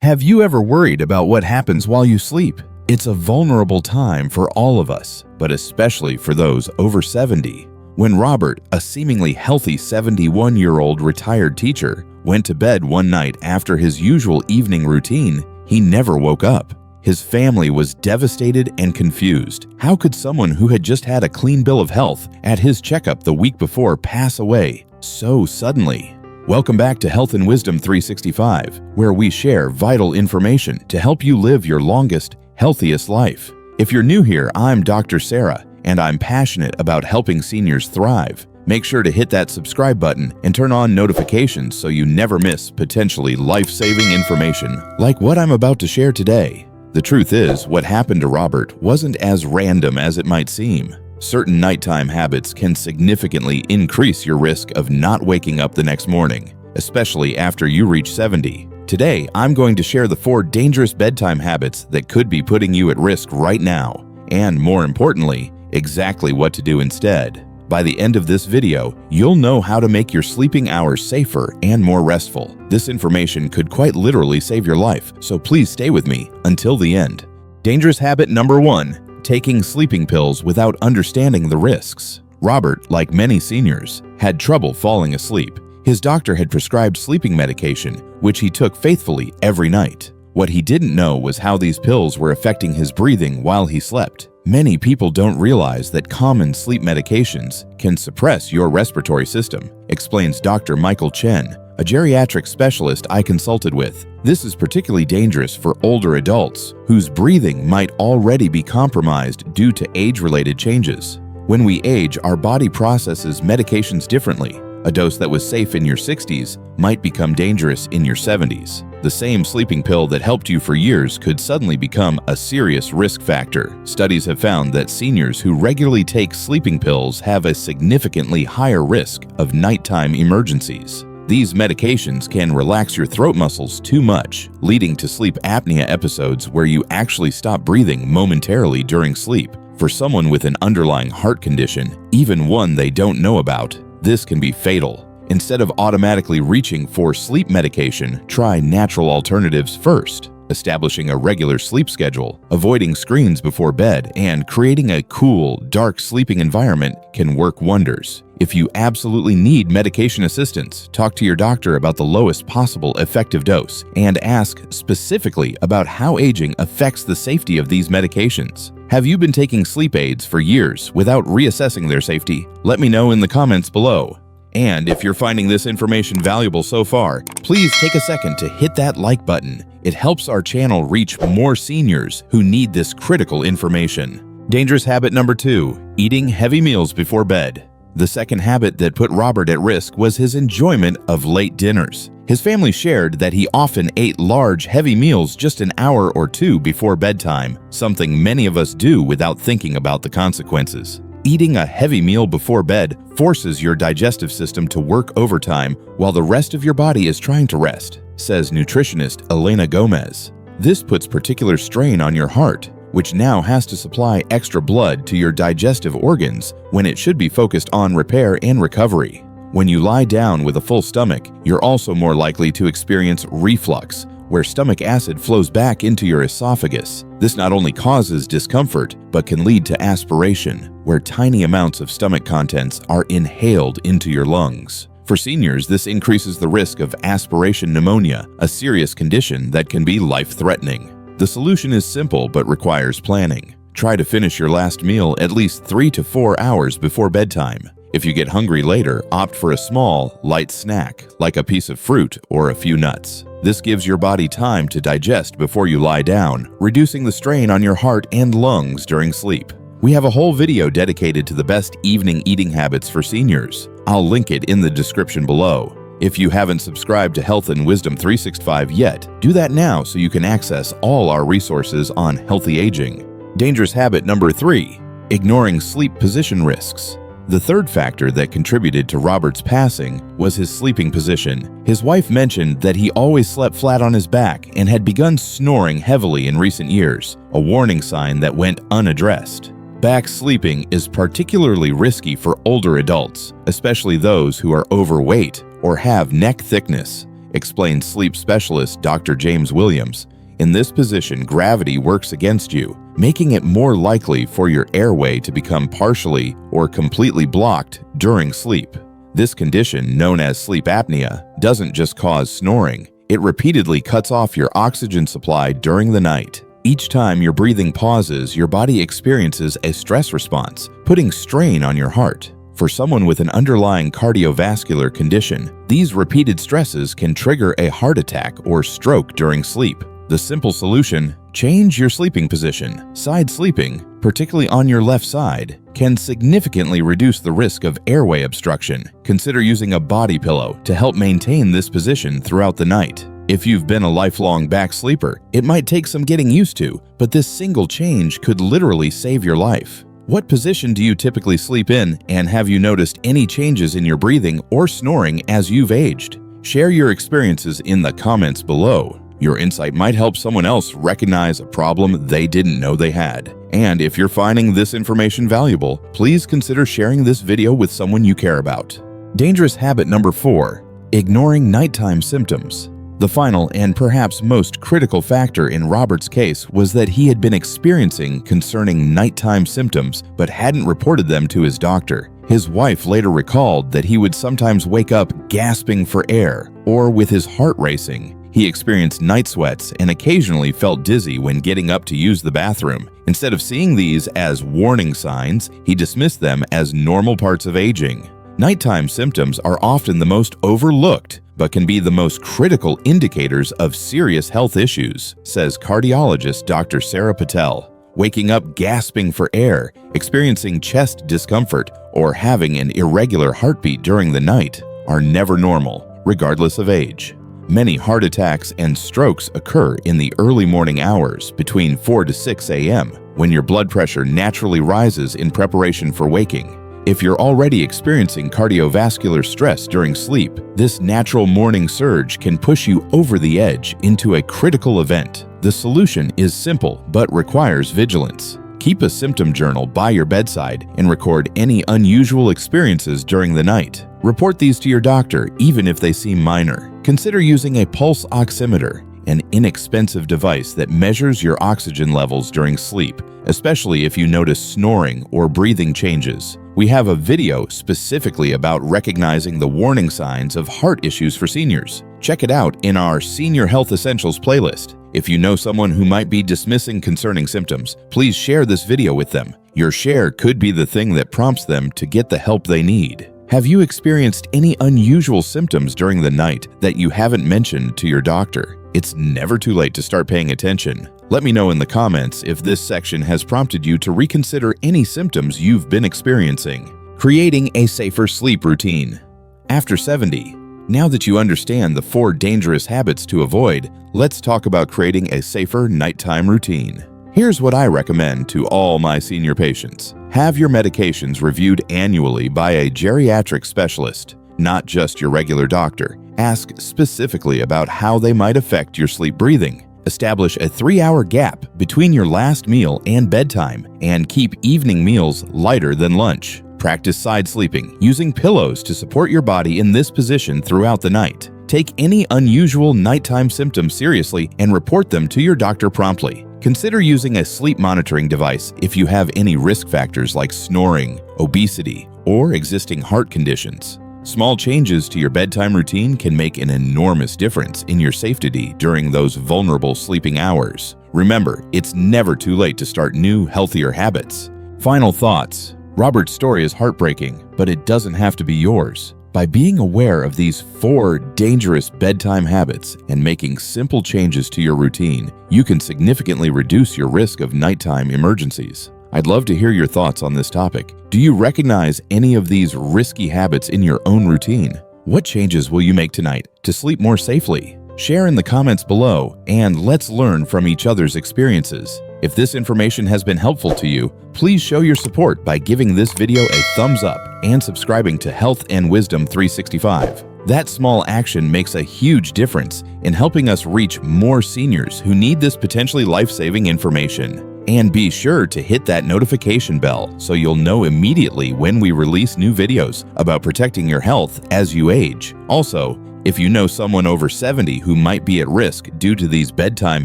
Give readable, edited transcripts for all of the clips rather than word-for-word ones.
Have you ever worried about what happens while you sleep? It's a vulnerable time for all of us, but especially for those over 70. When Robert, a seemingly healthy 71-year-old retired teacher, went to bed one night after his usual evening routine, he never woke up. His family was devastated and confused. How could someone who had just had a clean bill of health at his checkup the week before pass away so suddenly? Welcome back to Health and Wisdom 365, where we share vital information to help you live your longest, healthiest life. If you're new here, I'm Dr. Sarah, and I'm passionate about helping seniors thrive. Make sure to hit that subscribe button and turn on notifications so you never miss potentially life-saving information like what I'm about to share today. The truth is, what happened to Robert wasn't as random as it might seem. Certain nighttime habits can significantly increase your risk of not waking up the next morning, especially after you reach 70. Today, I'm going to share the 4 dangerous bedtime habits that could be putting you at risk right now, and more importantly, exactly what to do instead. By the end of this video, you'll know how to make your sleeping hours safer and more restful. This information could quite literally save your life, so please stay with me until the end. Dangerous habit number 1. Taking sleeping pills without understanding the risks. Robert, like many seniors, had trouble falling asleep. His doctor had prescribed sleeping medication, which he took faithfully every night. What he didn't know was how these pills were affecting his breathing while he slept. Many people don't realize that common sleep medications can suppress your respiratory system, explains Dr. Michael Chen, a geriatric specialist I consulted with. This is particularly dangerous for older adults whose breathing might already be compromised due to age-related changes. When we age, our body processes medications differently. A dose that was safe in your 60s might become dangerous in your 70s. The same sleeping pill that helped you for years could suddenly become a serious risk factor. Studies have found that seniors who regularly take sleeping pills have a significantly higher risk of nighttime emergencies. These medications can relax your throat muscles too much, leading to sleep apnea episodes where you actually stop breathing momentarily during sleep. For someone with an underlying heart condition, even one they don't know about, this can be fatal. Instead of automatically reaching for sleep medication, try natural alternatives first. Establishing a regular sleep schedule, avoiding screens before bed, and creating a cool, dark sleeping environment can work wonders. If you absolutely need medication assistance, talk to your doctor about the lowest possible effective dose and ask specifically about how aging affects the safety of these medications. Have you been taking sleep aids for years without reassessing their safety? Let me know in the comments below. And if you're finding this information valuable so far, please take a second to hit that like button. It helps our channel reach more seniors who need this critical information. Dangerous habit number 2, eating heavy meals before bed. The second habit that put Robert at risk was his enjoyment of late dinners. His family shared that he often ate large, heavy meals just an hour or two before bedtime, something many of us do without thinking about the consequences. Eating a heavy meal before bed forces your digestive system to work overtime while the rest of your body is trying to rest, says nutritionist Elena Gomez. This puts particular strain on your heart, which now has to supply extra blood to your digestive organs when it should be focused on repair and recovery. When you lie down with a full stomach, you're also more likely to experience reflux, where stomach acid flows back into your esophagus. This not only causes discomfort, but can lead to aspiration, where tiny amounts of stomach contents are inhaled into your lungs. For seniors, this increases the risk of aspiration pneumonia, a serious condition that can be life-threatening. The solution is simple but requires planning. Try to finish your last meal at least 3 to 4 hours before bedtime. If you get hungry later, opt for a small, light snack, like a piece of fruit or a few nuts. This gives your body time to digest before you lie down, reducing the strain on your heart and lungs during sleep. We have a whole video dedicated to the best evening eating habits for seniors. I'll link it in the description below. If you haven't subscribed to Health and Wisdom 365 yet, do that now so you can access all our resources on healthy aging. Dangerous habit number 3, ignoring sleep position risks. The third factor that contributed to Robert's passing was his sleeping position. His wife mentioned that he always slept flat on his back and had begun snoring heavily in recent years, a warning sign that went unaddressed. Back sleeping is particularly risky for older adults, especially those who are overweight or have neck thickness. explains sleep specialist Dr. James Williams. In this position, gravity works against you, making it more likely for your airway to become partially or completely blocked during sleep. This condition, known as sleep apnea, doesn't just cause snoring. It repeatedly cuts off your oxygen supply during the night. Each time your breathing pauses, your body experiences a stress response, putting strain on your heart. For someone with an underlying cardiovascular condition, these repeated stresses can trigger a heart attack or stroke during sleep. The simple solution: change your sleeping position. Side sleeping, particularly on your left side, can significantly reduce the risk of airway obstruction. Consider using a body pillow to help maintain this position throughout the night. If you've been a lifelong back sleeper, it might take some getting used to, but this single change could literally save your life. What position do you typically sleep in, and have you noticed any changes in your breathing or snoring as you've aged? Share your experiences in the comments below. Your insight might help someone else recognize a problem they didn't know they had. And if you're finding this information valuable, please consider sharing this video with someone you care about. Dangerous habit number 4: ignoring nighttime symptoms. The final and perhaps most critical factor in Robert's case was that he had been experiencing concerning nighttime symptoms but hadn't reported them to his doctor. His wife later recalled that he would sometimes wake up gasping for air or with his heart racing. He experienced night sweats and occasionally felt dizzy when getting up to use the bathroom. Instead of seeing these as warning signs, he dismissed them as normal parts of aging. Nighttime symptoms are often the most overlooked, but can be the most critical indicators of serious health issues, says cardiologist Dr. Sarah Patel. Waking up gasping for air, experiencing chest discomfort, or having an irregular heartbeat during the night are never normal, regardless of age. Many heart attacks and strokes occur in the early morning hours between 4 to 6 a.m., when your blood pressure naturally rises in preparation for waking. If you're already experiencing cardiovascular stress during sleep, this natural morning surge can push you over the edge into a critical event. The solution is simple but requires vigilance. Keep a symptom journal by your bedside and record any unusual experiences during the night. Report these to your doctor even if they seem minor. Consider using a pulse oximeter, an inexpensive device that measures your oxygen levels during sleep, especially if you notice snoring or breathing changes. We have a video specifically about recognizing the warning signs of heart issues for seniors. Check it out in our Senior Health Essentials playlist. If you know someone who might be dismissing concerning symptoms, please share this video with them. Your share could be the thing that prompts them to get the help they need. Have you experienced any unusual symptoms during the night that you haven't mentioned to your doctor? It's never too late to start paying attention. Let me know in the comments if this section has prompted you to reconsider any symptoms you've been experiencing. Creating a safer sleep routine. After 70, now that you understand the 4 dangerous habits to avoid, let's talk about creating a safer nighttime routine. Here's what I recommend to all my senior patients. Have your medications reviewed annually by a geriatric specialist, not just your regular doctor. Ask specifically about how they might affect your sleep breathing. Establish a 3-hour gap between your last meal and bedtime, and keep evening meals lighter than lunch. Practice side sleeping, using pillows to support your body in this position throughout the night. Take any unusual nighttime symptoms seriously and report them to your doctor promptly. Consider using a sleep monitoring device if you have any risk factors like snoring, obesity, or existing heart conditions. Small changes to your bedtime routine can make an enormous difference in your safety during those vulnerable sleeping hours. Remember, it's never too late to start new, healthier habits. Final thoughts. Robert's story is heartbreaking, but it doesn't have to be yours. By being aware of these 4 dangerous bedtime habits and making simple changes to your routine, you can significantly reduce your risk of nighttime emergencies. I'd love to hear your thoughts on this topic. Do you recognize any of these risky habits in your own routine? What changes will you make tonight to sleep more safely? Share in the comments below, and let's learn from each other's experiences. If this information has been helpful to you, please show your support by giving this video a thumbs up and subscribing to Health and Wisdom 365. That small action makes a huge difference in helping us reach more seniors who need this potentially life-saving information. And be sure to hit that notification bell so you'll know immediately when we release new videos about protecting your health as you age. Also, If you know someone over 70 who might be at risk due to these bedtime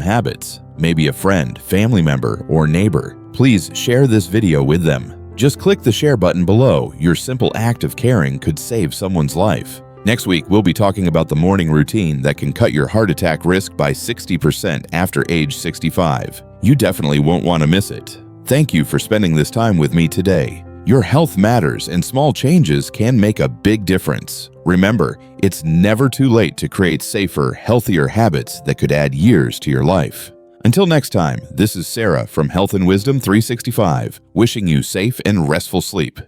habits, maybe a friend, family member, or neighbor, please share this video with them. Just click the share button below. Your simple act of caring could save someone's life. Next week, we'll be talking about the morning routine that can cut your heart attack risk by 60% after age 65. You definitely won't want to miss it. Thank you for spending this time with me today. Your health matters, and small changes can make a big difference. Remember, it's never too late to create safer, healthier habits that could add years to your life. Until next time, this is Sarah from Health and Wisdom 365, wishing you safe and restful sleep.